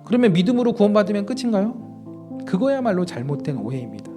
그러면 믿음으로 구원받으면 끝인가요? 그거야말로 잘못된 오해입니다.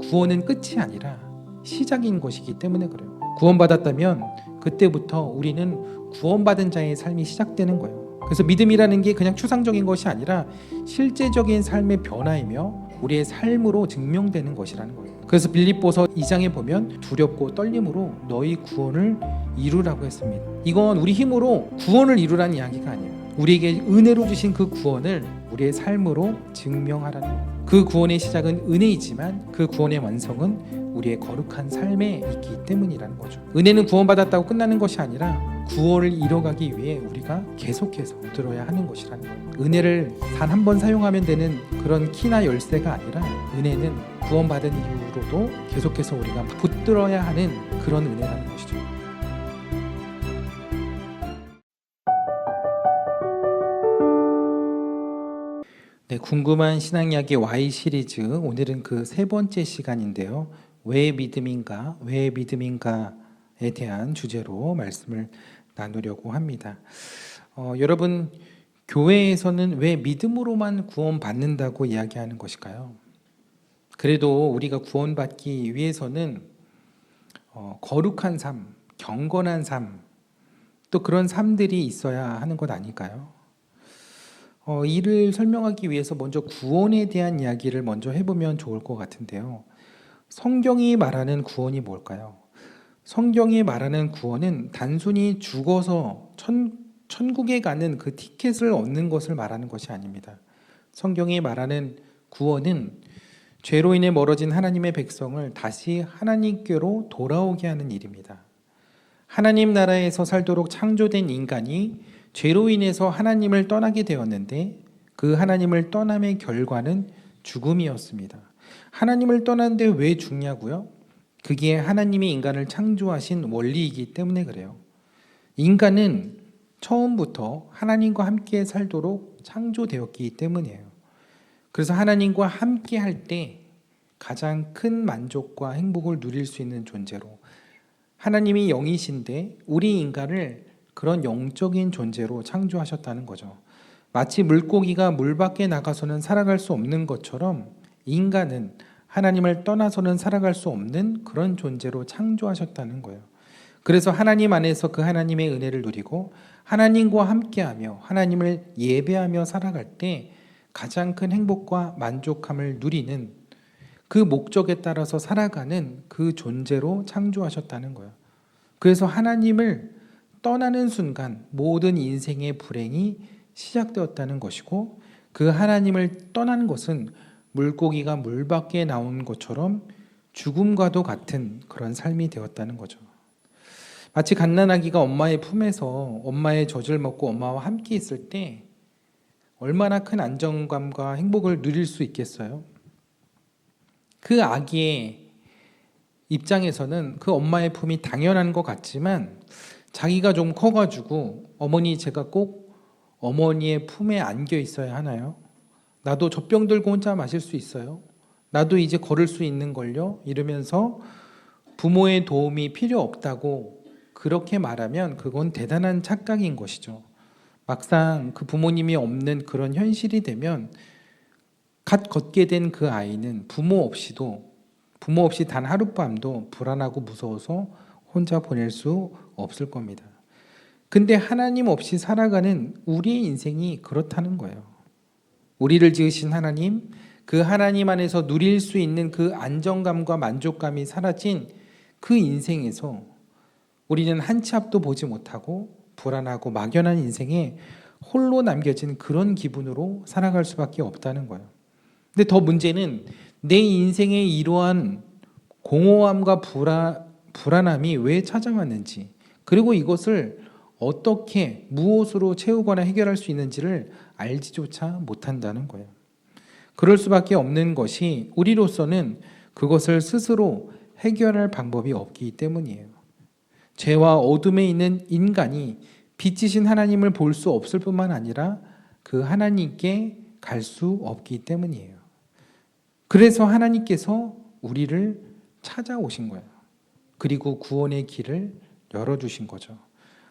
구원은 끝이 아니라 시작인 것이기 때문에 그래요. 구원받았다면 그때부터 우리는 구원받은 자의 삶이 시작되는 거예요. 그래서 믿음이라는 게 그냥 추상적인 것이 아니라 실제적인 삶의 변화이며 우리의 삶으로 증명되는 것이라는 거예요. 그래서 빌립보서 2장에 보면 두렵고 떨림으로 너희 구원을 이루라고 했습니다. 이건 우리 힘으로 구원을 이루라는 이야기가 아니에요. 우리에게 은혜로 주신 그 구원을 우리의 삶으로 증명하라는 거예요. 그 구원의 시작은 은혜이지만 그 구원의 완성은 우리의 거룩한 삶에 있기 때문이라는 거죠. 은혜는 구원받았다고 끝나는 것이 아니라 구원을 이뤄가기 위해 우리가 계속해서 들어야 하는 것이라는 거예요. 은혜를 단 한 번 사용하면 되는 그런 키나 열쇠가 아니라 은혜는 구원받은 이후로도 계속해서 우리가 붙들어야 하는 그런 은혜라는 것이죠. 네, 궁금한 신앙이야기 Y 시리즈, 오늘은 그 세 번째 시간인데요. 왜 믿음인가, 왜 믿음인가에 대한 주제로 말씀을 나누려고 합니다. 여러분, 교회에서는 왜 믿음으로만 구원받는다고 이야기하는 것일까요? 그래도 우리가 구원받기 위해서는 거룩한 삶, 경건한 삶, 또 그런 삶들이 있어야 하는 것 아닐까요? 이를 설명하기 위해서 먼저 구원에 대한 이야기를 먼저 해보면 좋을 것 같은데요. 성경이 말하는 구원이 뭘까요? 성경이 말하는 구원은 단순히 죽어서 천국에 가는 그 티켓을 얻는 것을 말하는 것이 아닙니다. 성경이 말하는 구원은 죄로 인해 멀어진 하나님의 백성을 다시 하나님께로 돌아오게 하는 일입니다. 하나님 나라에서 살도록 창조된 인간이 죄로 인해서 하나님을 떠나게 되었는데 그 하나님을 떠남의 결과는 죽음이었습니다. 하나님을 떠났는데 왜 죽냐고요? 그게 하나님이 인간을 창조하신 원리이기 때문에 그래요. 인간은 처음부터 하나님과 함께 살도록 창조되었기 때문이에요. 그래서 하나님과 함께 할 때 가장 큰 만족과 행복을 누릴 수 있는 존재로, 하나님이 영이신데 우리 인간을 그런 영적인 존재로 창조하셨다는 거죠. 마치 물고기가 물 밖에 나가서는 살아갈 수 없는 것처럼 인간은 하나님을 떠나서는 살아갈 수 없는 그런 존재로 창조하셨다는 거예요. 그래서 하나님 안에서 그 하나님의 은혜를 누리고 하나님과 함께하며 하나님을 예배하며 살아갈 때 가장 큰 행복과 만족함을 누리는 그 목적에 따라서 살아가는 그 존재로 창조하셨다는 거예요. 그래서 하나님을 떠나는 순간 모든 인생의 불행이 시작되었다는 것이고, 그 하나님을 떠난 것은 물고기가 물 밖에 나온 것처럼 죽음과도 같은 그런 삶이 되었다는 거죠. 마치 갓난아기가 엄마의 품에서 엄마의 젖을 먹고 엄마와 함께 있을 때 얼마나 큰 안정감과 행복을 누릴 수 있겠어요? 그 아기의 입장에서는 그 엄마의 품이 당연한 것 같지만 자기가 좀 커가지고 어머니, 제가 꼭 어머니의 품에 안겨 있어야 하나요? 나도 젖병 들고 혼자 마실 수 있어요? 나도 이제 걸을 수 있는 걸요? 이러면서 부모의 도움이 필요 없다고 그렇게 말하면 그건 대단한 착각인 것이죠. 막상 그 부모님이 없는 그런 현실이 되면 갓 걷게 된 그 아이는 부모 없이 단 하룻밤도 불안하고 무서워서 혼자 보낼 수 없을 겁니다. 근데 하나님 없이 살아가는 우리의 인생이 그렇다는 거예요. 우리를 지으신 하나님, 그 하나님 안에서 누릴 수 있는 그 안정감과 만족감이 사라진 그 인생에서 우리는 한 치 앞도 보지 못하고 불안하고 막연한 인생에 홀로 남겨진 그런 기분으로 살아갈 수밖에 없다는 거예요. 근데 더 문제는 내 인생에 이러한 공허함과 불안함이 왜 찾아왔는지, 그리고 이것을 어떻게 무엇으로 채우거나 해결할 수 있는지를 알지조차 못한다는 거예요. 그럴 수밖에 없는 것이 우리로서는 그것을 스스로 해결할 방법이 없기 때문이에요. 죄와 어둠에 있는 인간이 빛이신 하나님을 볼 수 없을 뿐만 아니라 그 하나님께 갈 수 없기 때문이에요. 그래서 하나님께서 우리를 찾아오신 거예요. 그리고 구원의 길을 열어주신 거죠.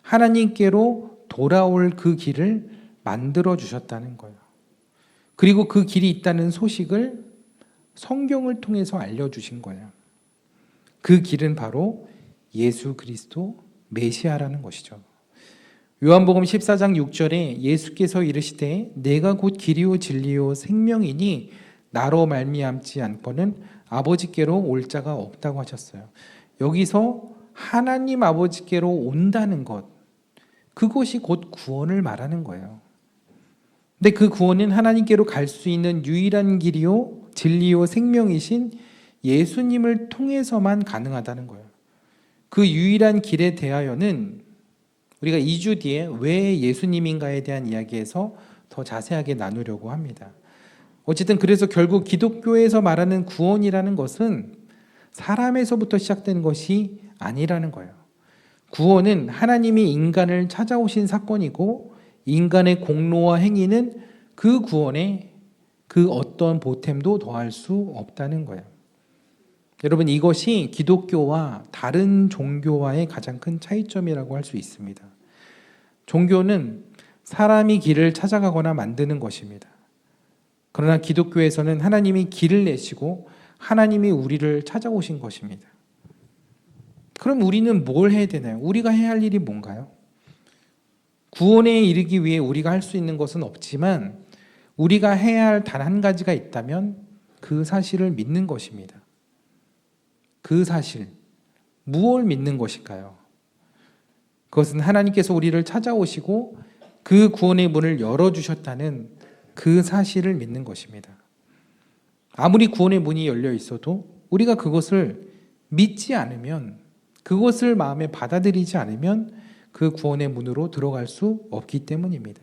하나님께로 돌아올 그 길을 만들어 주셨다는 거예요. 그리고 그 길이 있다는 소식을 성경을 통해서 알려주신 거예요. 그 길은 바로 예수 그리스도 메시아라는 것이죠. 요한복음 14장 6절에 예수께서 이르시되 내가 곧 길이요 진리요 생명이니 나로 말미암지 않고는 아버지께로 올 자가 없다고 하셨어요. 여기서 하나님 아버지께로 온다는 것, 그것이 곧 구원을 말하는 거예요. 근데 그 구원은 하나님께로 갈 수 있는 유일한 길이요 진리요 생명이신 예수님을 통해서만 가능하다는 거예요. 그 유일한 길에 대하여는 우리가 2주 뒤에 왜 예수님인가에 대한 이야기에서 더 자세하게 나누려고 합니다. 어쨌든 그래서 결국 기독교에서 말하는 구원이라는 것은 사람에서부터 시작된 것이 아니라는 거예요. 구원은 하나님이 인간을 찾아오신 사건이고 인간의 공로와 행위는 그 구원에 그 어떤 보탬도 더할 수 없다는 거예요. 여러분, 이것이 기독교와 다른 종교와의 가장 큰 차이점이라고 할 수 있습니다. 종교는 사람이 길을 찾아가거나 만드는 것입니다. 그러나 기독교에서는 하나님이 길을 내시고 하나님이 우리를 찾아오신 것입니다. 그럼 우리는 뭘 해야 되나요? 우리가 해야 할 일이 뭔가요? 구원에 이르기 위해 우리가 할 수 있는 것은 없지만 우리가 해야 할 단 한 가지가 있다면 그 사실을 믿는 것입니다. 그 사실, 무엇을 믿는 것일까요? 그것은 하나님께서 우리를 찾아오시고 그 구원의 문을 열어주셨다는 그 사실을 믿는 것입니다. 아무리 구원의 문이 열려 있어도 우리가 그것을 믿지 않으면, 그것을 마음에 받아들이지 않으면 그 구원의 문으로 들어갈 수 없기 때문입니다.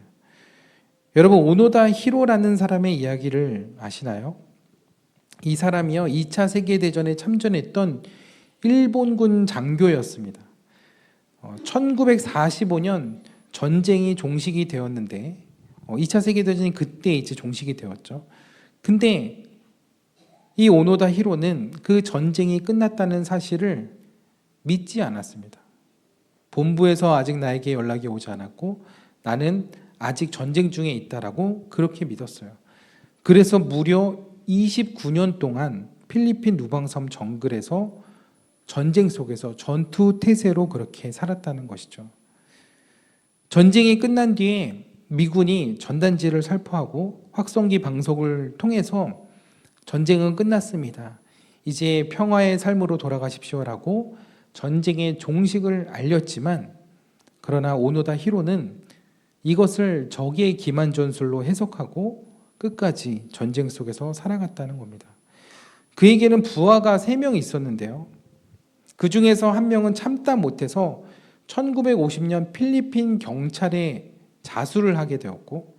여러분, 오노다 히로라는 사람의 이야기를 아시나요? 이 사람이요, 2차 세계대전에 참전했던 일본군 장교였습니다. 1945년 전쟁이 종식이 되었는데 2차 세계대전이 그때 이제 종식이 되었죠. 근데 이 오노다 히로는 그 전쟁이 끝났다는 사실을 믿지 않았습니다. 본부에서 아직 나에게 연락이 오지 않았고 나는 아직 전쟁 중에 있다라고 그렇게 믿었어요. 그래서 무려 29년 동안 필리핀 루방섬 정글에서 전쟁 속에서 전투 태세로 그렇게 살았다는 것이죠. 전쟁이 끝난 뒤에 미군이 전단지를 살포하고 확성기 방송을 통해서 전쟁은 끝났습니다. 이제 평화의 삶으로 돌아가십시오라고 전쟁의 종식을 알렸지만, 그러나 오노다 히로는 이것을 적의 기만 전술로 해석하고 끝까지 전쟁 속에서 살아갔다는 겁니다. 그에게는 부하가 3명 있었는데요. 그 중에서 한 명은 참다 못해서 1950년 필리핀 경찰에 자수를 하게 되었고,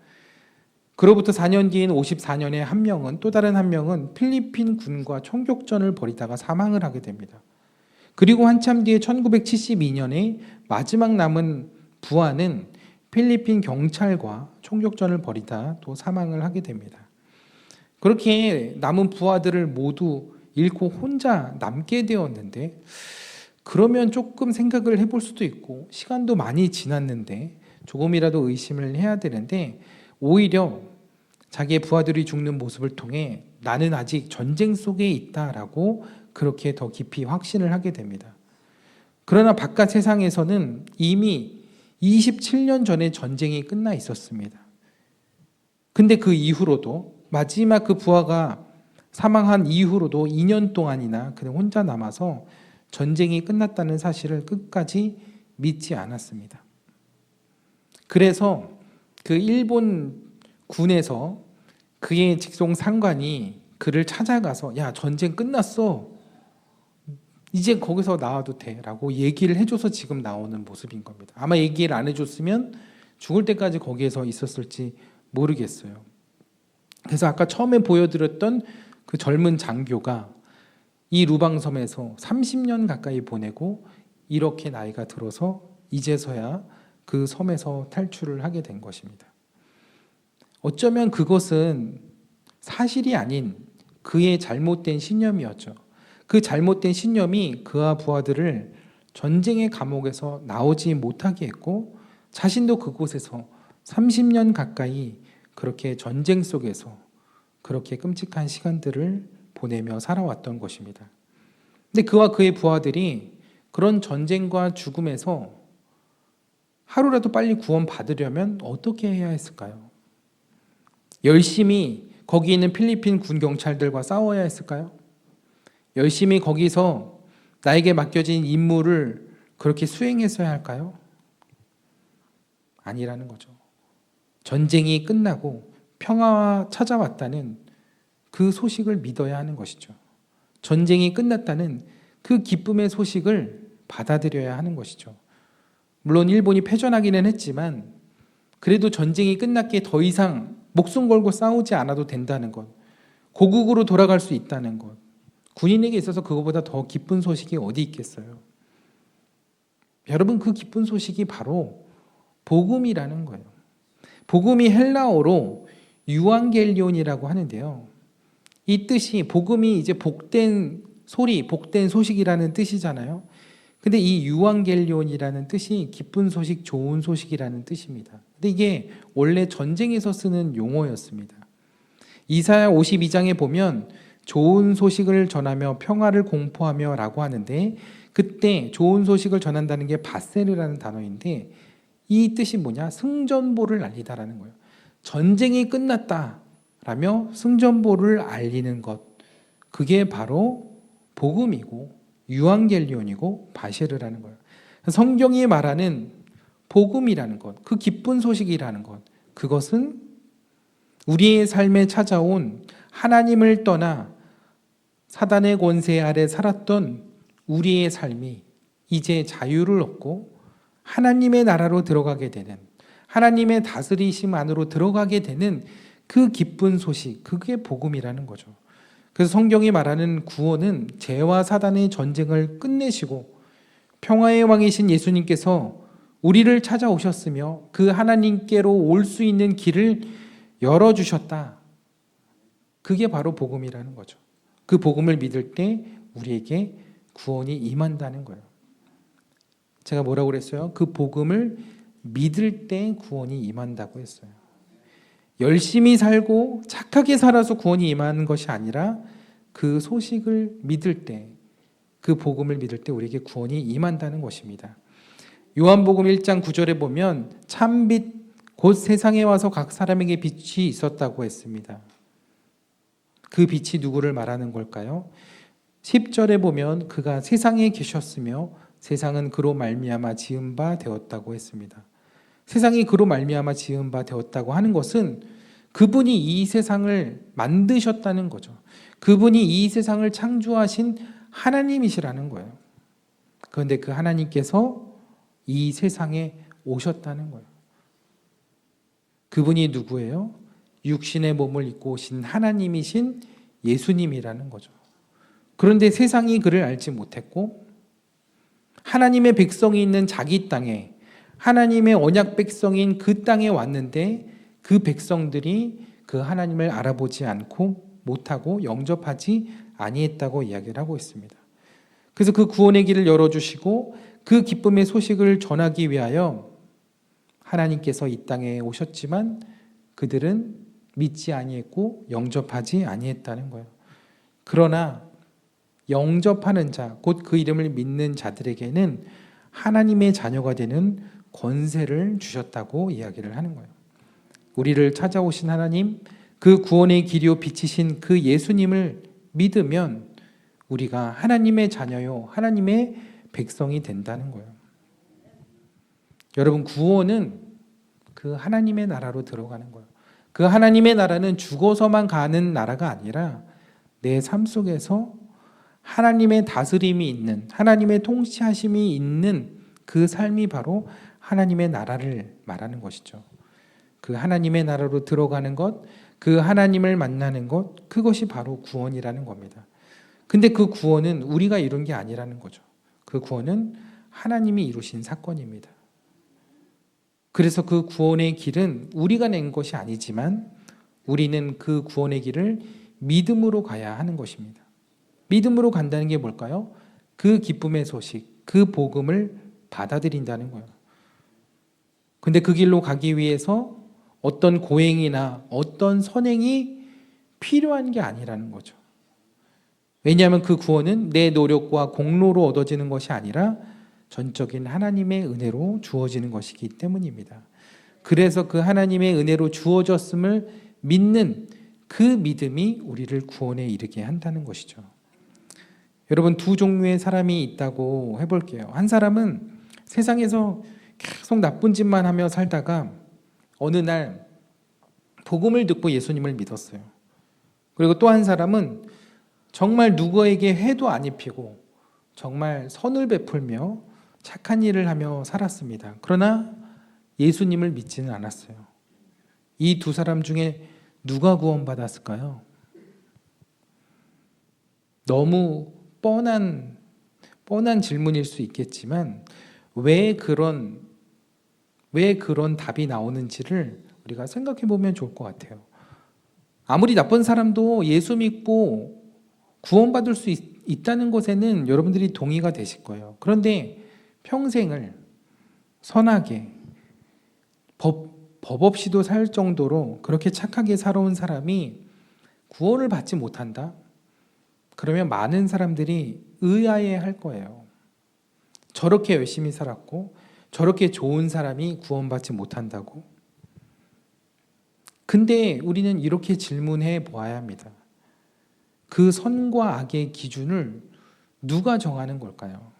그로부터 4년 뒤인 54년에 한 명은, 또 다른 한 명은 필리핀 군과 총격전을 벌이다가 사망을 하게 됩니다. 그리고 한참 뒤에 1972년에 마지막 남은 부하는 필리핀 경찰과 총격전을 벌이다 또 사망을 하게 됩니다. 그렇게 남은 부하들을 모두 잃고 혼자 남게 되었는데, 그러면 조금 생각을 해볼 수도 있고 시간도 많이 지났는데 조금이라도 의심을 해야 되는데, 오히려 자기의 부하들이 죽는 모습을 통해 나는 아직 전쟁 속에 있다라고 그렇게 더 깊이 확신을 하게 됩니다. 그러나 바깥 세상에서는 이미 27년 전에 전쟁이 끝나 있었습니다. 근데 그 이후로도, 마지막 그 부하가 사망한 이후로도 2년 동안이나 그냥 혼자 남아서 전쟁이 끝났다는 사실을 끝까지 믿지 않았습니다. 그래서 그 일본 군에서 그의 직속 상관이 그를 찾아가서 야, 전쟁 끝났어, 이제 거기서 나와도 돼 라고 얘기를 해줘서 지금 나오는 모습인 겁니다. 아마 얘기를 안 해줬으면 죽을 때까지 거기에서 있었을지 모르겠어요. 그래서 아까 처음에 보여드렸던 그 젊은 장교가 이 루방섬에서 30년 가까이 보내고 이렇게 나이가 들어서 이제서야 그 섬에서 탈출을 하게 된 것입니다. 어쩌면 그것은 사실이 아닌 그의 잘못된 신념이었죠. 그 잘못된 신념이 그와 부하들을 전쟁의 감옥에서 나오지 못하게 했고, 자신도 그곳에서 30년 가까이 그렇게 전쟁 속에서 그렇게 끔찍한 시간들을 보내며 살아왔던 것입니다. 근데 그와 그의 부하들이 그런 전쟁과 죽음에서 하루라도 빨리 구원받으려면 어떻게 해야 했을까요? 열심히 거기 있는 필리핀 군 경찰들과 싸워야 했을까요? 열심히 거기서 나에게 맡겨진 임무를 그렇게 수행했어야 할까요? 아니라는 거죠. 전쟁이 끝나고 평화가 찾아왔다는 그 소식을 믿어야 하는 것이죠. 전쟁이 끝났다는 그 기쁨의 소식을 받아들여야 하는 것이죠. 물론 일본이 패전하기는 했지만 그래도 전쟁이 끝났기에 더 이상 목숨 걸고 싸우지 않아도 된다는 것, 고국으로 돌아갈 수 있다는 것, 군인에게 있어서 그것보다 더 기쁜 소식이 어디 있겠어요? 여러분, 그 기쁜 소식이 바로 복음이라는 거예요. 복음이 헬라어로 유앙겔리온이라고 하는데요. 이 뜻이 복음이 이제 복된 소리, 복된 소식이라는 뜻이잖아요. 근데 이 유앙겔리온이라는 뜻이 기쁜 소식, 좋은 소식이라는 뜻입니다. 근데 이게 원래 전쟁에서 쓰는 용어였습니다. 이사야 52장에 보면 좋은 소식을 전하며 평화를 공포하며 라고 하는데 그때 좋은 소식을 전한다는 게 바세르라는 단어인데 이 뜻이 뭐냐? 승전보를 알리다라는 거예요. 전쟁이 끝났다라며 승전보를 알리는 것. 그게 바로 복음이고 유앙겔리온이고 바세르라는 거예요. 성경이 말하는 복음이라는 것, 그 기쁜 소식이라는 것, 그것은 우리의 삶에 찾아온 하나님을 떠나 사단의 권세 아래 살았던 우리의 삶이 이제 자유를 얻고 하나님의 나라로 들어가게 되는, 하나님의 다스리심 안으로 들어가게 되는 그 기쁜 소식, 그게 복음이라는 거죠. 그래서 성경이 말하는 구원은 죄와 사단의 전쟁을 끝내시고 평화의 왕이신 예수님께서 우리를 찾아오셨으며 그 하나님께로 올 수 있는 길을 열어주셨다. 그게 바로 복음이라는 거죠. 그 복음을 믿을 때 우리에게 구원이 임한다는 거예요. 제가 뭐라고 그랬어요? 그 복음을 믿을 때 구원이 임한다고 했어요. 열심히 살고 착하게 살아서 구원이 임하는 것이 아니라 그 소식을 믿을 때, 그 복음을 믿을 때 우리에게 구원이 임한다는 것입니다. 요한복음 1장 9절에 보면 참빛 곧 세상에 와서 각 사람에게 빛이 있었다고 했습니다. 그 빛이 누구를 말하는 걸까요? 10절에 보면 그가 세상에 계셨으며 세상은 그로 말미암아 지은 바 되었다고 했습니다. 세상이 그로 말미암아 지은 바 되었다고 하는 것은 그분이 이 세상을 만드셨다는 거죠. 그분이 이 세상을 창조하신 하나님이시라는 거예요. 그런데 그 하나님께서 이 세상에 오셨다는 거예요. 그분이 누구예요? 육신의 몸을 입고 오신 하나님이신 예수님이라는 거죠. 그런데 세상이 그를 알지 못했고 하나님의 백성이 있는 자기 땅에, 하나님의 언약 백성인 그 땅에 왔는데 그 백성들이 그 하나님을 알아보지 않고 못하고 영접하지 아니했다고 이야기를 하고 있습니다. 그래서 그 구원의 길을 열어주시고 그 기쁨의 소식을 전하기 위하여 하나님께서 이 땅에 오셨지만 그들은 믿지 아니했고 영접하지 아니했다는 거예요. 그러나 영접하는 자, 곧 그 이름을 믿는 자들에게는 하나님의 자녀가 되는 권세를 주셨다고 이야기를 하는 거예요. 우리를 찾아오신 하나님, 그 구원의 길이요 빛이신 그 예수님을 믿으면 우리가 하나님의 자녀요, 하나님의 백성이 된다는 거예요. 여러분, 구원은 그 하나님의 나라로 들어가는 거예요. 그 하나님의 나라는 죽어서만 가는 나라가 아니라 내 삶 속에서 하나님의 다스림이 있는, 하나님의 통치하심이 있는 그 삶이 바로 하나님의 나라를 말하는 것이죠. 그 하나님의 나라로 들어가는 것, 그 하나님을 만나는 것, 그것이 바로 구원이라는 겁니다. 근데 그 구원은 우리가 이룬 게 아니라는 거죠. 그 구원은 하나님이 이루신 사건입니다. 그래서 그 구원의 길은 우리가 낸 것이 아니지만 우리는 그 구원의 길을 믿음으로 가야 하는 것입니다. 믿음으로 간다는 게 뭘까요? 그 기쁨의 소식, 그 복음을 받아들인다는 거예요. 근데 그 길로 가기 위해서 어떤 고행이나 어떤 선행이 필요한 게 아니라는 거죠. 왜냐하면 그 구원은 내 노력과 공로로 얻어지는 것이 아니라 전적인 하나님의 은혜로 주어지는 것이기 때문입니다. 그래서 그 하나님의 은혜로 주어졌음을 믿는 그 믿음이 우리를 구원에 이르게 한다는 것이죠. 여러분, 두 종류의 사람이 있다고 해볼게요. 한 사람은 세상에서 계속 나쁜 짓만 하며 살다가 어느 날 복음을 듣고 예수님을 믿었어요. 그리고 또 한 사람은 정말 누구에게 해도 안 입히고 정말 선을 베풀며 착한 일을 하며 살았습니다. 그러나 예수님을 믿지는 않았어요. 이 두 사람 중에 누가 구원받았을까요? 너무 뻔한 질문일 수 있겠지만 왜 그런 답이 나오는지를 우리가 생각해 보면 좋을 것 같아요. 아무리 나쁜 사람도 예수 믿고 구원받을 수 있다는 것에는 여러분들이 동의가 되실 거예요. 그런데 평생을 선하게 법 없이도 살 정도로 그렇게 착하게 살아온 사람이 구원을 받지 못한다? 그러면 많은 사람들이 의아해 할 거예요. 저렇게 열심히 살았고 저렇게 좋은 사람이 구원받지 못한다고? 근데 우리는 이렇게 질문해 보아야 합니다. 그 선과 악의 기준을 누가 정하는 걸까요?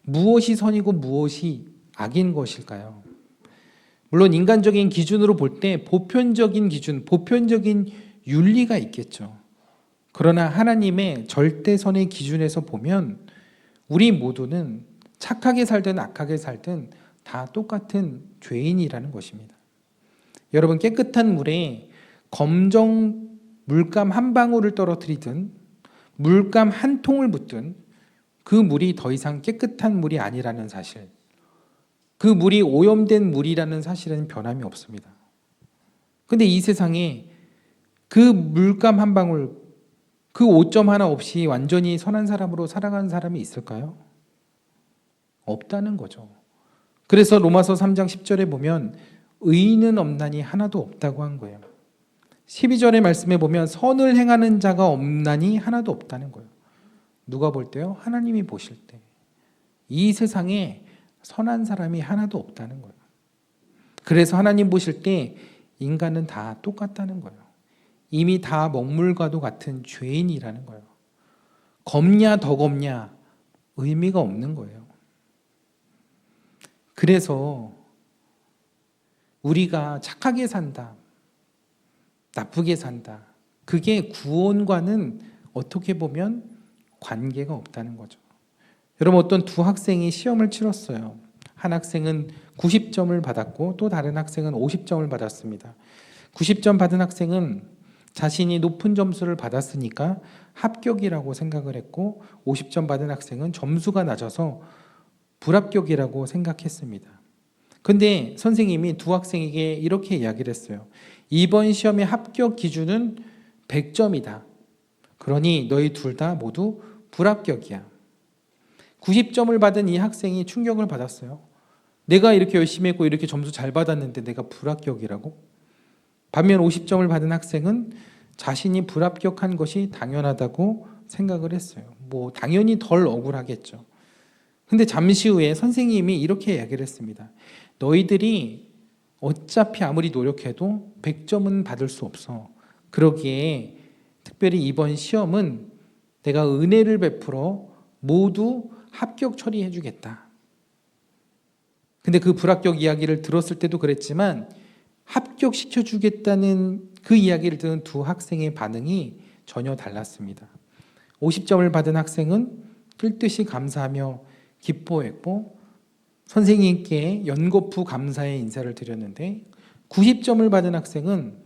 무엇이 선이고 무엇이 악인 것일까요? 물론 인간적인 기준으로 볼 때 보편적인 기준, 보편적인 윤리가 있겠죠. 그러나 하나님의 절대선의 기준에서 보면 우리 모두는 착하게 살든 악하게 살든 다 똑같은 죄인이라는 것입니다. 여러분, 깨끗한 물에 검정 물감 한 방울을 떨어뜨리든 물감 한 통을 붓든 그 물이 더 이상 깨끗한 물이 아니라는 사실, 그 물이 오염된 물이라는 사실은 변함이 없습니다. 근데 이 세상에 그 물감 한 방울, 그 오점 하나 없이 완전히 선한 사람으로 살아가는 사람이 있을까요? 없다는 거죠. 그래서 로마서 3장 10절에 보면 의인은 없나니 하나도 없다고 한 거예요. 12절의 말씀에 보면 선을 행하는 자가 없나니 하나도 없다는 거예요. 누가 볼 때요? 하나님이 보실 때. 이 세상에 선한 사람이 하나도 없다는 거예요. 그래서 하나님 보실 때 인간은 다 똑같다는 거예요. 이미 다 먹물과도 같은 죄인이라는 거예요. 겁냐 더 겁냐 의미가 없는 거예요. 그래서 우리가 착하게 산다, 나쁘게 산다, 그게 구원과는 어떻게 보면 관계가 없다는 거죠. 여러분, 어떤 두 학생이 시험을 치렀어요. 한 학생은 90점을 받았고 또 다른 학생은 50점을 받았습니다. 90점 받은 학생은 자신이 높은 점수를 받았으니까 합격이라고 생각을 했고 50점 받은 학생은 점수가 낮아서 불합격이라고 생각했습니다. 근데 선생님이 두 학생에게 이렇게 이야기를 했어요. 이번 시험의 합격 기준은 100점이다. 그러니 너희 둘 다 모두 불합격이야. 90점을 받은 이 학생이 충격을 받았어요. 내가 이렇게 열심히 했고 이렇게 점수 잘 받았는데 내가 불합격이라고? 반면 50점을 받은 학생은 자신이 불합격한 것이 당연하다고 생각을 했어요. 뭐 당연히 덜 억울하겠죠. 근데 잠시 후에 선생님이 이렇게 이야기를 했습니다. 너희들이 어차피 아무리 노력해도 100점은 받을 수 없어. 그러기에 특별히 이번 시험은 내가 은혜를 베풀어 모두 합격 처리해 주겠다. 근데 그 불합격 이야기를 들었을 때도 그랬지만 합격시켜 주겠다는 그 이야기를 들은 두 학생의 반응이 전혀 달랐습니다. 50점을 받은 학생은 뜰 듯이 감사하며 기뻐했고 선생님께 연거푸 감사의 인사를 드렸는데 90점을 받은 학생은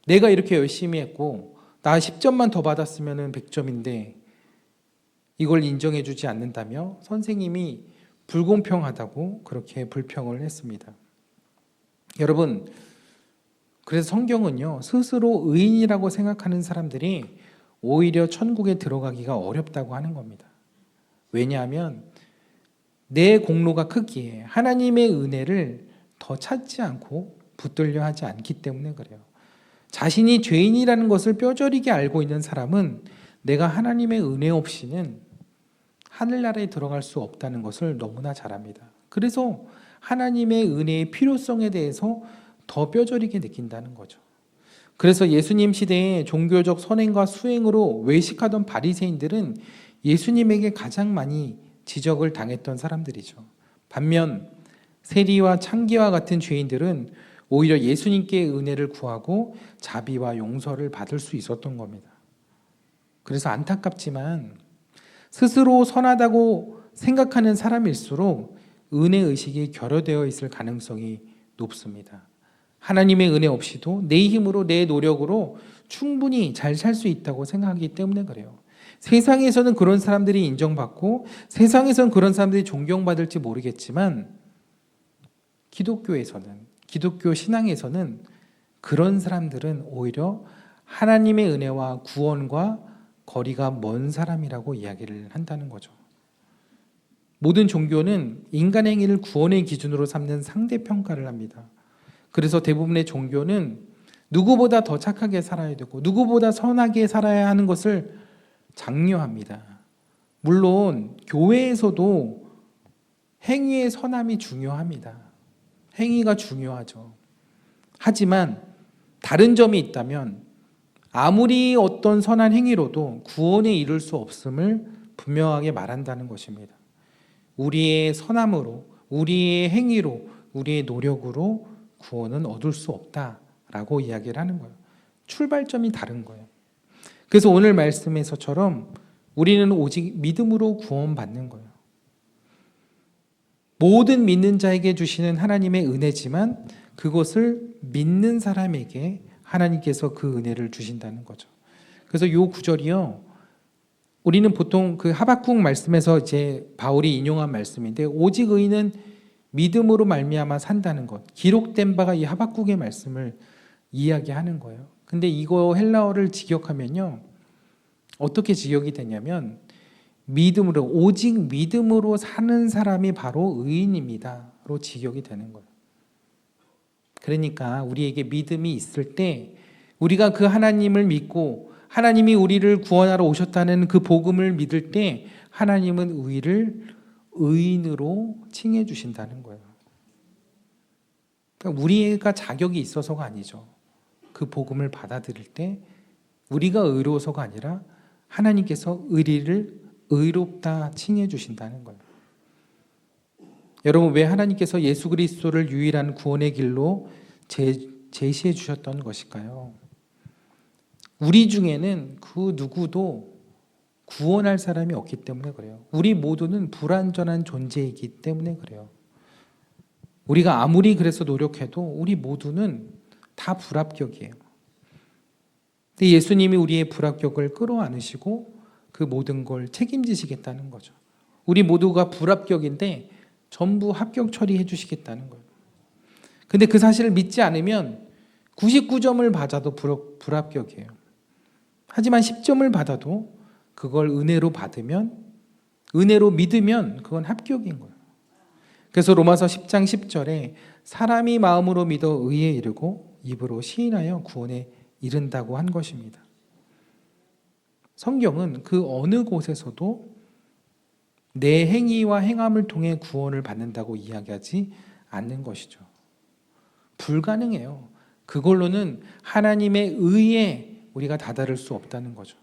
내가 이렇게 열심히 했고 나 10점만 더 받았으면 100점인데 이걸 인정해 주지 않는다며 선생님이 불공평하다고 그렇게 불평을 했습니다. 여러분, 그래서 성경은요, 스스로 의인이라고 생각하는 사람들이 오히려 천국에 들어가기가 어렵다고 하는 겁니다. 왜냐하면 내 공로가 크기에 하나님의 은혜를 더 찾지 않고 붙들려 하지 않기 때문에 그래요. 자신이 죄인이라는 것을 뼈저리게 알고 있는 사람은 내가 하나님의 은혜 없이는 하늘나라에 들어갈 수 없다는 것을 너무나 잘 압니다. 그래서 하나님의 은혜의 필요성에 대해서 더 뼈저리게 느낀다는 거죠. 그래서 예수님 시대에 종교적 선행과 수행으로 외식하던 바리새인들은 예수님에게 가장 많이 지적을 당했던 사람들이죠. 반면 세리와 창기와 같은 죄인들은 오히려 예수님께 은혜를 구하고 자비와 용서를 받을 수 있었던 겁니다. 그래서 안타깝지만 스스로 선하다고 생각하는 사람일수록 은혜의식이 결여되어 있을 가능성이 높습니다. 하나님의 은혜 없이도 내 힘으로 내 노력으로 충분히 잘 살 수 있다고 생각하기 때문에 그래요. 세상에서는 그런 사람들이 인정받고 세상에서는 그런 사람들이 존경받을지 모르겠지만 기독교에서는, 기독교 신앙에서는 그런 사람들은 오히려 하나님의 은혜와 구원과 거리가 먼 사람이라고 이야기를 한다는 거죠. 모든 종교는 인간의 행위를 구원의 기준으로 삼는 상대평가를 합니다. 그래서 대부분의 종교는 누구보다 더 착하게 살아야 되고 누구보다 선하게 살아야 하는 것을 장려합니다. 물론 교회에서도 행위의 선함이 중요합니다. 행위가 중요하죠. 하지만 다른 점이 있다면 아무리 어떤 선한 행위로도 구원에 이를 수 없음을 분명하게 말한다는 것입니다. 우리의 선함으로, 우리의 행위로, 우리의 노력으로 구원은 얻을 수 없다라고 이야기를 하는 거예요. 출발점이 다른 거예요. 그래서 오늘 말씀에서처럼 우리는 오직 믿음으로 구원받는 거예요. 모든 믿는 자에게 주시는 하나님의 은혜지만 그것을 믿는 사람에게 하나님께서 그 은혜를 주신다는 거죠. 그래서 이 구절이요, 우리는 보통 그 하박국 말씀에서 이제 바울이 인용한 말씀인데 오직 의인은 믿음으로 말미암아 산다는 것, 기록된 바가 이 하박국의 말씀을 이야기하는 거예요. 근데 이거 헬라어를 직역하면요, 어떻게 직역이 되냐면 믿음으로, 오직 믿음으로 사는 사람이 바로 의인입니다로 직역이 되는 거예요. 그러니까 우리에게 믿음이 있을 때 우리가 그 하나님을 믿고 하나님이 우리를 구원하러 오셨다는 그 복음을 믿을 때 하나님은 우리를 의인으로 칭해 주신다는 거예요. 그러니까 우리가 자격이 있어서가 아니죠. 그 복음을 받아들일 때 우리가 의로워서가 아니라 하나님께서 우리를 의롭다 칭해 주신다는 거예요. 여러분, 왜 하나님께서 예수 그리스도를 유일한 구원의 길로 제시해 주셨던 것일까요? 우리 중에는 그 누구도 구원할 사람이 없기 때문에 그래요. 우리 모두는 불완전한 존재이기 때문에 그래요. 우리가 아무리 그래서 노력해도 우리 모두는 다 불합격이에요. 근데 예수님이 우리의 불합격을 끌어안으시고 그 모든 걸 책임지시겠다는 거죠. 우리 모두가 불합격인데 전부 합격 처리해 주시겠다는 거예요. 근데 그 사실을 믿지 않으면 99점을 받아도 불합격이에요. 하지만 10점을 받아도 그걸 은혜로 받으면, 은혜로 믿으면 그건 합격인 거예요. 그래서 로마서 10장 10절에 사람이 마음으로 믿어 의에 이르고 입으로 시인하여 구원에 이른다고 한 것입니다. 성경은 그 어느 곳에서도 내 행위와 행함을 통해 구원을 받는다고 이야기하지 않는 것이죠. 불가능해요. 그걸로는 하나님의 의에 우리가 다다를 수 없다는 거죠.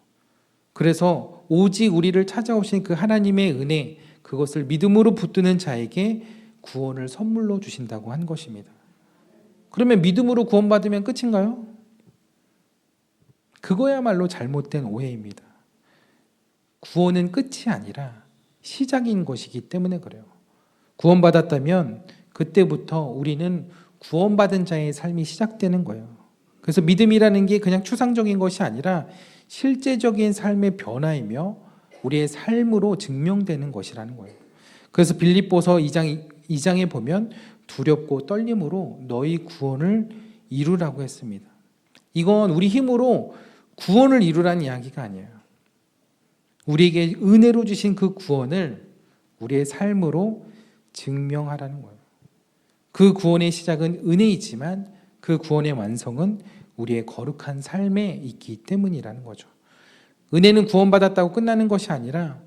그래서 오직 우리를 찾아오신 그 하나님의 은혜, 그것을 믿음으로 붙드는 자에게 구원을 선물로 주신다고 한 것입니다. 그러면 믿음으로 구원받으면 끝인가요? 그거야말로 잘못된 오해입니다. 구원은 끝이 아니라 시작인 것이기 때문에 그래요. 구원받았다면 그때부터 우리는 구원받은 자의 삶이 시작되는 거예요. 그래서 믿음이라는 게 그냥 추상적인 것이 아니라 실제적인 삶의 변화이며 우리의 삶으로 증명되는 것이라는 거예요. 그래서 빌립보서 2장에 보면 두렵고 떨림으로 너희 구원을 이루라고 했습니다. 이건 우리 힘으로 구원을 이루라는 이야기가 아니에요. 우리에게 은혜로 주신 그 구원을 우리의 삶으로 증명하라는 거예요. 그 구원의 시작은 은혜이지만 그 구원의 완성은 우리의 거룩한 삶에 있기 때문이라는 거죠. 은혜는 구원받았다고 끝나는 것이 아니라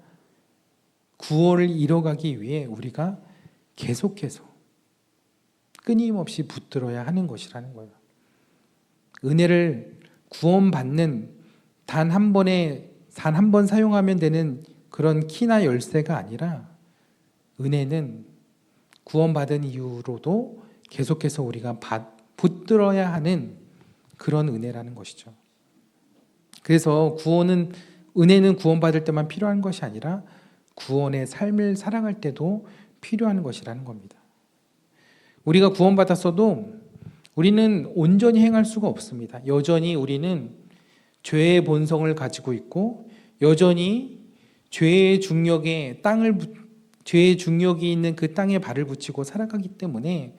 구원을 이뤄가기 위해 우리가 계속해서 끊임없이 붙들어야 하는 것이라는 거예요. 은혜를 구원받는 단 한 번 사용하면 되는 그런 키나 열쇠가 아니라 은혜는 구원받은 이후로도 계속해서 우리가 붙들어야 하는 그런 은혜라는 것이죠. 그래서 은혜는 구원받을 때만 필요한 것이 아니라 구원의 삶을 살아갈 때도 필요한 것이라는 겁니다. 우리가 구원받았어도 우리는 온전히 행할 수가 없습니다. 여전히 우리는 죄의 본성을 가지고 있고 여전히 죄의 중력이 있는 그 땅에 발을 붙이고 살아가기 때문에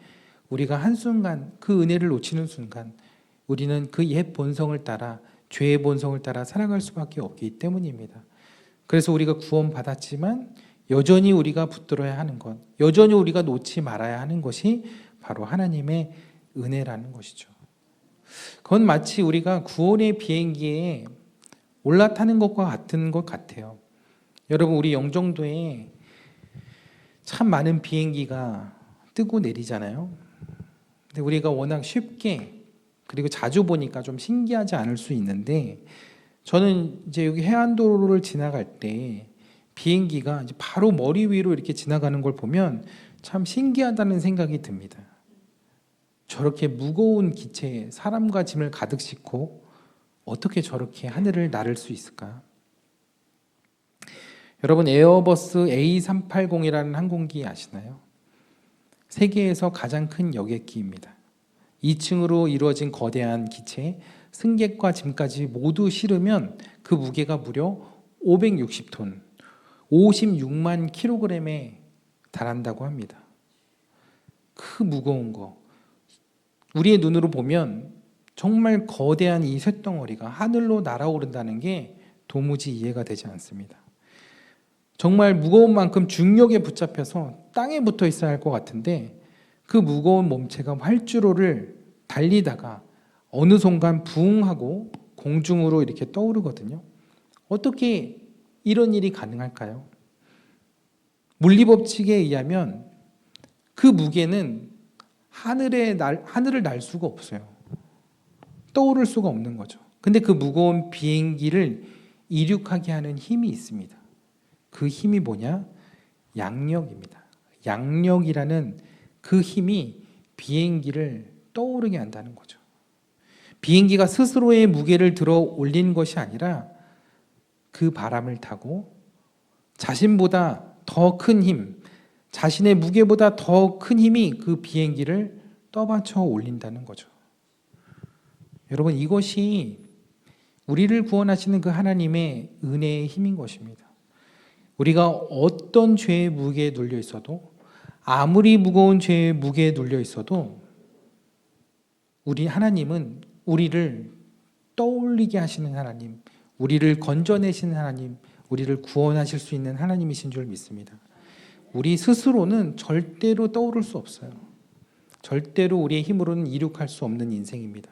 우리가 한순간 그 은혜를 놓치는 순간 우리는 그 옛 본성을 따라 죄의 본성을 따라 살아갈 수밖에 없기 때문입니다. 그래서 우리가 구원받았지만 여전히 우리가 붙들어야 하는 것, 여전히 우리가 놓지 말아야 하는 것이 바로 하나님의 은혜라는 것이죠. 그건 마치 우리가 구원의 비행기에 올라타는 것과 같은 것 같아요. 여러분, 우리 영종도에 참 많은 비행기가 뜨고 내리잖아요. 근데 우리가 워낙 쉽게 그리고 자주 보니까 좀 신기하지 않을 수 있는데, 저는 이제 여기 해안도로를 지나갈 때 비행기가 이제 바로 머리 위로 이렇게 지나가는 걸 보면 참 신기하다는 생각이 듭니다. 저렇게 무거운 기체에 사람과 짐을 가득 싣고 어떻게 저렇게 하늘을 나를 수 있을까? 여러분, 에어버스 A380이라는 항공기 아시나요? 세계에서 가장 큰 여객기입니다. 2층으로 이루어진 거대한 기체에 승객과 짐까지 모두 실으면 그 무게가 무려 560톤, 56만 킬로그램에 달한다고 합니다. 그 무거운 거, 우리의 눈으로 보면 정말 거대한 이 쇳덩어리가 하늘로 날아오른다는 게 도무지 이해가 되지 않습니다. 정말 무거운 만큼 중력에 붙잡혀서 땅에 붙어 있어야 할 것 같은데 그 무거운 몸체가 활주로를 달리다가 어느 순간 부웅 하고 공중으로 이렇게 떠오르거든요. 어떻게 이런 일이 가능할까요? 물리법칙에 의하면 그 무게는 하늘을 날 수가 없어요. 떠오를 수가 없는 거죠. 근데 그 무거운 비행기를 이륙하게 하는 힘이 있습니다. 그 힘이 뭐냐? 양력입니다. 양력이라는 그 힘이 비행기를 떠오르게 한다는 거죠. 비행기가 스스로의 무게를 들어 올린 것이 아니라 그 바람을 타고 자신보다 더 큰 힘, 자신의 무게보다 더 큰 힘이 그 비행기를 떠받쳐 올린다는 거죠. 여러분, 이것이 우리를 구원하시는 그 하나님의 은혜의 힘인 것입니다. 우리가 어떤 죄의 무게에 눌려 있어도, 아무리 무거운 죄의 무게에 눌려 있어도 우리 하나님은 우리를 떠올리게 하시는 하나님, 우리를 건져내시는 하나님, 우리를 구원하실 수 있는 하나님이신 줄 믿습니다. 우리 스스로는 절대로 떠오를 수 없어요. 절대로 우리의 힘으로는 이룩할 수 없는 인생입니다.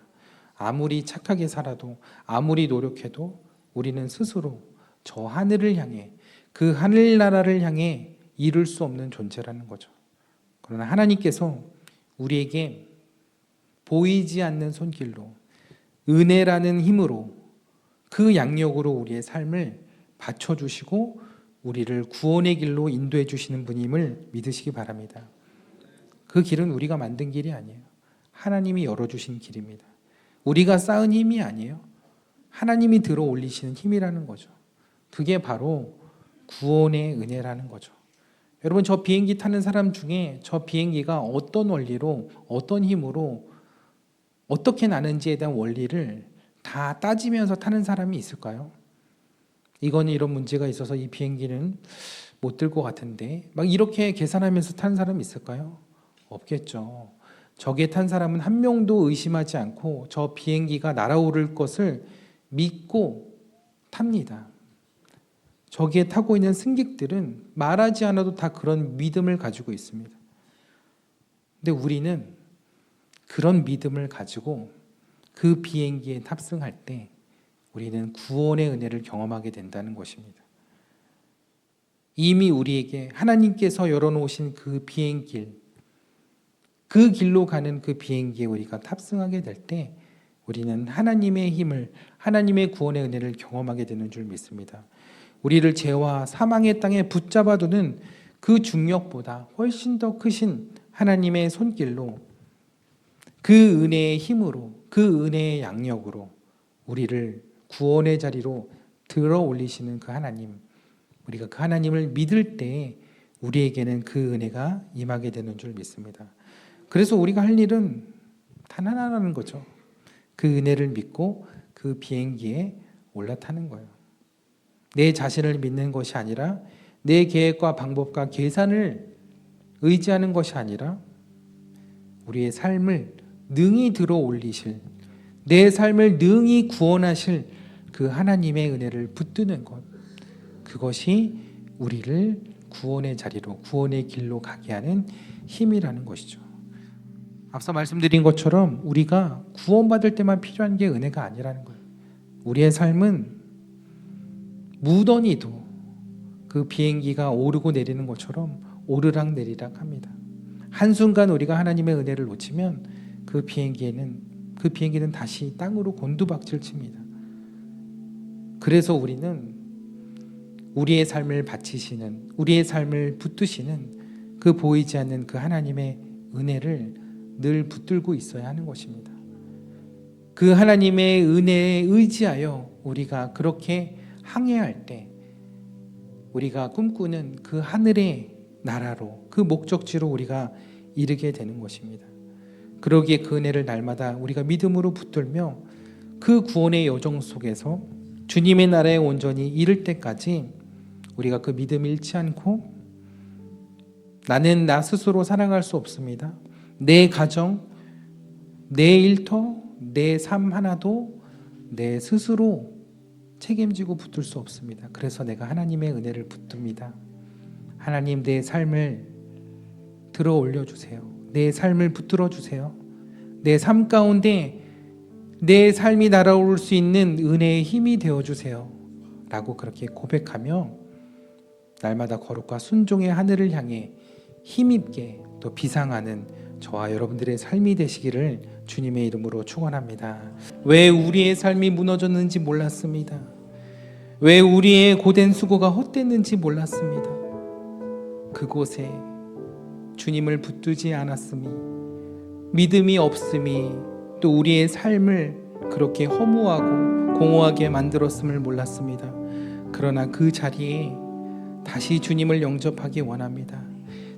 아무리 착하게 살아도, 아무리 노력해도 우리는 스스로 저 하늘을 향해, 그 하늘나라를 향해 이룰 수 없는 존재라는 거죠. 그러나 하나님께서 우리에게 보이지 않는 손길로, 은혜라는 힘으로, 그 양력으로 우리의 삶을 받쳐주시고 우리를 구원의 길로 인도해 주시는 분임을 믿으시기 바랍니다. 그 길은 우리가 만든 길이 아니에요. 하나님이 열어주신 길입니다. 우리가 쌓은 힘이 아니에요. 하나님이 들어 올리시는 힘이라는 거죠. 그게 바로 구원의 은혜라는 거죠. 여러분, 저 비행기 타는 사람 중에 저 비행기가 어떤 원리로, 어떤 힘으로 어떻게 나는지에 대한 원리를 다 따지면서 타는 사람이 있을까요? 이건 이런 문제가 있어서 이 비행기는 못 들 것 같은데, 막 이렇게 계산하면서 타는 사람이 있을까요? 없겠죠. 저기에 탄 사람은 한 명도 의심하지 않고 저 비행기가 날아오를 것을 믿고 탑니다. 저기에 타고 있는 승객들은 말하지 않아도 다 그런 믿음을 가지고 있습니다. 근데 우리는 그런 믿음을 가지고 그 비행기에 탑승할 때 우리는 구원의 은혜를 경험하게 된다는 것입니다. 이미 우리에게 하나님께서 열어놓으신 그 비행길, 그 길로 가는 그 비행기에 우리가 탑승하게 될 때 우리는 하나님의 힘을, 하나님의 구원의 은혜를 경험하게 되는 줄 믿습니다. 우리를 죄와 사망의 땅에 붙잡아두는 그 중력보다 훨씬 더 크신 하나님의 손길로, 그 은혜의 힘으로, 그 은혜의 양력으로 우리를 구원의 자리로 들어 올리시는 그 하나님, 우리가 그 하나님을 믿을 때 우리에게는 그 은혜가 임하게 되는 줄 믿습니다. 그래서 우리가 할 일은 단 하나라는 거죠. 그 은혜를 믿고 그 비행기에 올라타는 거예요. 내 자신을 믿는 것이 아니라, 내 계획과 방법과 계산을 의지하는 것이 아니라 우리의 삶을 능히 들어 올리실, 내 삶을 능히 구원하실 그 하나님의 은혜를 붙드는 것, 그것이 우리를 구원의 자리로, 구원의 길로 가게 하는 힘이라는 것이죠. 앞서 말씀드린 것처럼 우리가 구원받을 때만 필요한 게 은혜가 아니라는 거예요. 우리의 삶은 무던히도 그 비행기가 오르고 내리는 것처럼 오르락 내리락 합니다. 한순간 우리가 하나님의 은혜를 놓치면 그 비행기는 다시 땅으로 곤두박질 칩니다. 그래서 우리는 우리의 삶을 바치시는, 우리의 삶을 붙드시는 그 보이지 않는 그 하나님의 은혜를 늘 붙들고 있어야 하는 것입니다. 그 하나님의 은혜에 의지하여 우리가 그렇게 항해할 때 우리가 꿈꾸는 그 하늘의 나라로, 그 목적지로 우리가 이르게 되는 것입니다. 그러기에 그 은혜를 날마다 우리가 믿음으로 붙들며 그 구원의 여정 속에서 주님의 나라에 온전히 이를 때까지 우리가 그 믿음 잃지 않고, 나는 나 스스로 살아갈 수 없습니다. 내 가정, 내 일터, 내 삶 하나도 내 스스로 책임지고 붙들 수 없습니다. 그래서 내가 하나님의 은혜를 붙듭니다. 하나님, 내 삶을 들어 올려주세요. 내 삶을 붙들어 주세요. 내 삶 가운데 내 삶이 날아올 수 있는 은혜의 힘이 되어주세요 라고 그렇게 고백하며 날마다 거룩과 순종의 하늘을 향해 힘있게 또 비상하는 저와 여러분들의 삶이 되시기를 주님의 이름으로 축원합니다. 왜 우리의 삶이 무너졌는지 몰랐습니다. 왜 우리의 고된 수고가 헛됐는지 몰랐습니다. 그곳에 주님을 붙들지 않았음이, 믿음이 없음이 또 우리의 삶을 그렇게 허무하고 공허하게 만들었음을 몰랐습니다. 그러나 그 자리에 다시 주님을 영접하기 원합니다.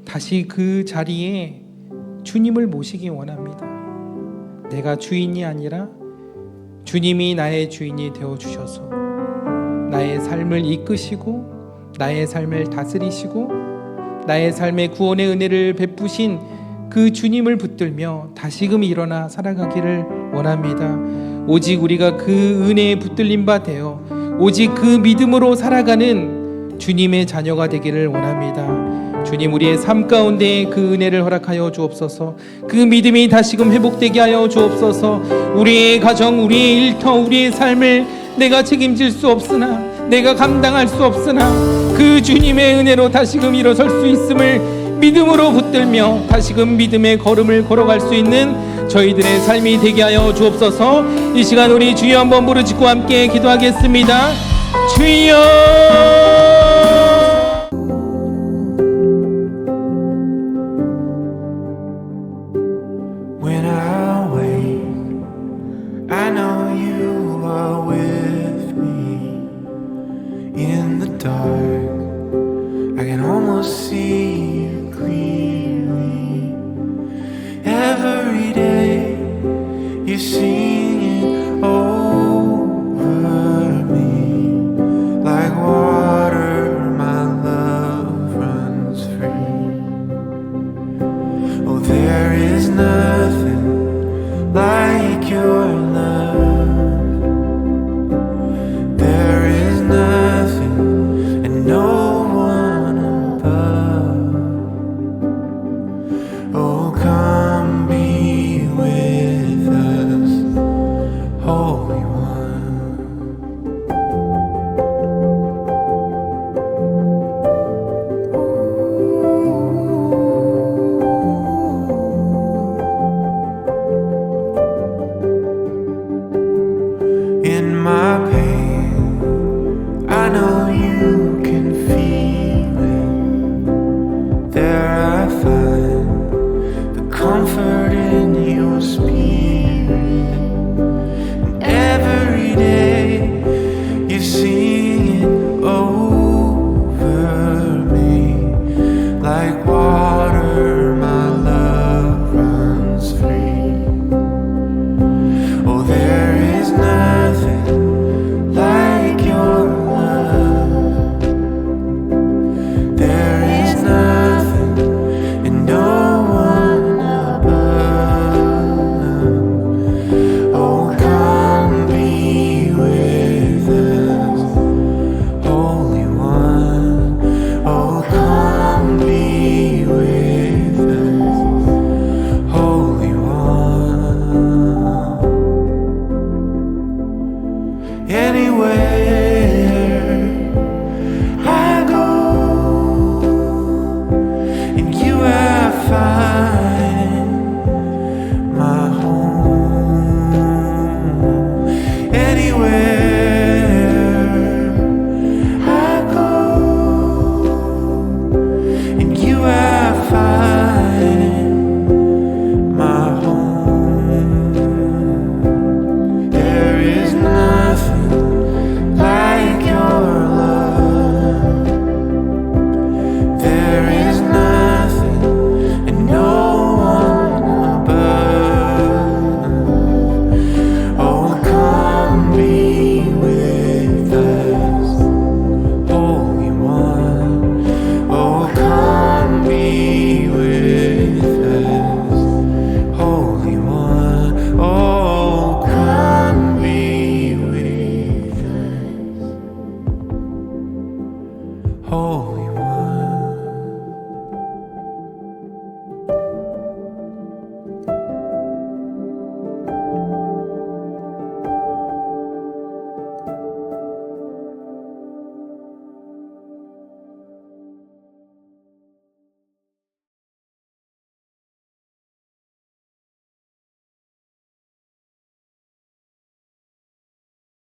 다시 그 자리에 주님을 모시기 원합니다. 내가 주인이 아니라 주님이 나의 주인이 되어주셔서 나의 삶을 이끄시고 나의 삶을 다스리시고 나의 삶의 구원의 은혜를 베푸신 그 주님을 붙들며 다시금 일어나 살아가기를 원합니다. 오직 우리가 그 은혜에 붙들림 바 되어 오직 그 믿음으로 살아가는 주님의 자녀가 되기를 원합니다. 주님, 우리의 삶 가운데 그 은혜를 허락하여 주옵소서. 그 믿음이 다시금 회복되게 하여 주옵소서. 우리의 가정, 우리의 일터, 우리의 삶을 내가 책임질 수 없으나, 내가 감당할 수 없으나 그 주님의 은혜로 다시금 일어설 수 있음을 믿음으로 붙들며 다시금 믿음의 걸음을 걸어갈 수 있는 저희들의 삶이 되게 하여 주옵소서. 이 시간 우리 주여 한번 부르짖고 함께 기도하겠습니다. 주여! When I wake, I know you are with me. In the dark, I can almost see you clearly. Every day, you're singing over me like water my pain, I know you can feel it. There I find the comfort in your spirit. And every day you sing it over me. Like water, my love runs free. Oh, there is nothing like your love. There is nothing and no one above. Oh, come be with us, Holy One. Oh, come be with us, Holy One. Anyway,